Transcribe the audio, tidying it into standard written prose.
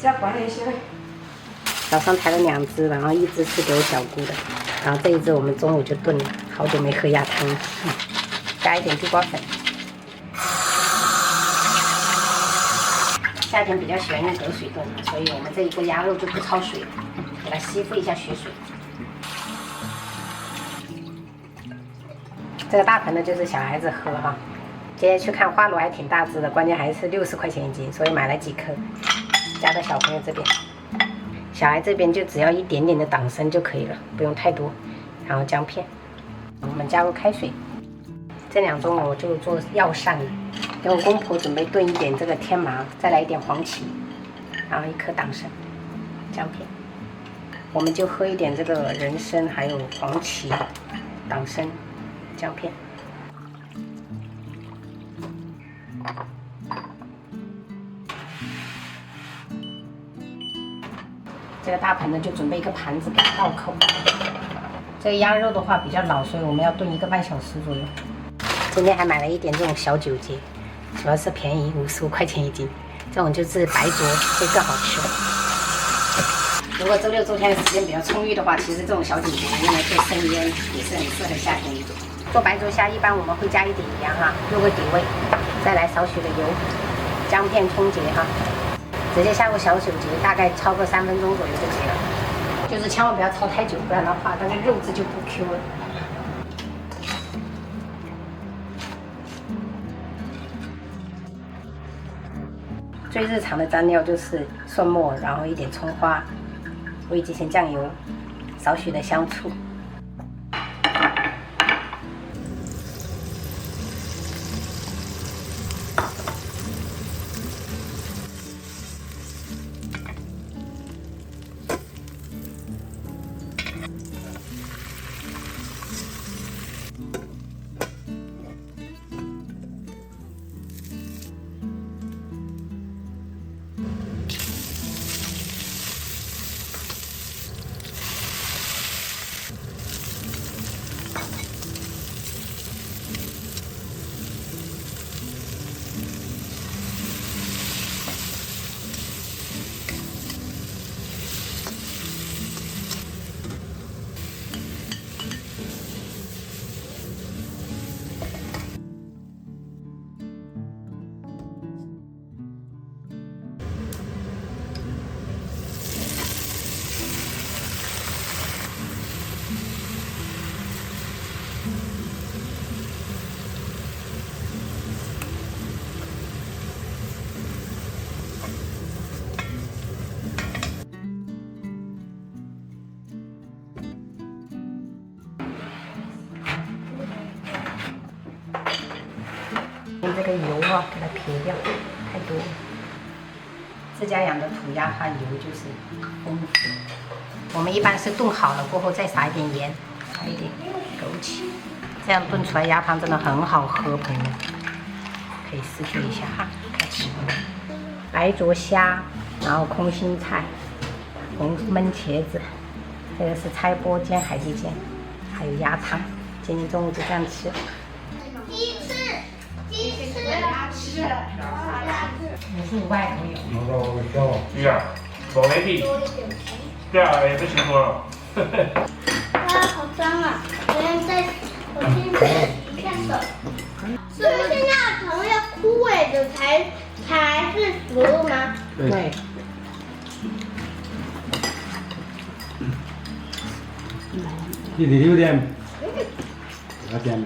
家管那些。早上抬了2只，然后1只是给我小姑的，然后这一只我们中午就炖了，好久没喝鸭汤了。加一点地瓜粉。夏天比较喜欢用隔水炖，所以我们这一锅鸭肉就不焯水了，给它吸附一下血水。这个大盆的就是小孩子喝哈。今天去看花螺还挺大只的，关键还是60块钱1斤，所以买了几颗，加到小朋友这边。小孩这边就只要一点点的党参就可以了，不用太多。然后姜片，我们加入开水。这2盅我就做药膳了，给我公婆准备炖一点这个天麻，再来一点黄芪，然后1颗党参，姜片。我们就喝一点这个人参，还有黄芪、党参、姜片。这个大盆呢，就准备一个盘子给它倒扣。这个鸭肉的话比较老，所以我们要炖1个半小时左右。今天还买了一点这种小九节，主要是便宜，55块钱1斤。这种就是白灼，会更好吃。如果周6周天的时间比较充裕的话，其实这种小九节用来做生腌也是很适合夏天的。做白灼虾一般我们会加一点盐哈，入个底味，再来少许的油，姜片、葱节哈。直接下入小酒节，大概焯个3分钟左右就可以了。就是千万不要焯太久，不然的话，它的肉质就不 Q 了。最日常的蘸料就是蒜末，然后一点葱花，味极鲜酱油，少许的香醋。这个油啊，给它撇掉，太多了。自家养的土鸭，它油就是丰富。我们一般是炖好了过后再撒一点盐，撒一点枸杞，这样炖出来鸭汤真的很好喝，朋友们可以试试一下哈。开始，白灼虾，然后空心菜，红焖茄子，这个是菜脯煎海蛎煎，还有鸭汤。今天中午就这样吃。55块可以。鱼啊，多的很，这样也不辛苦了。哇，好脏啊！我先洗一下手。是不是那藤要枯萎的才是食物吗？对。你有点，有点。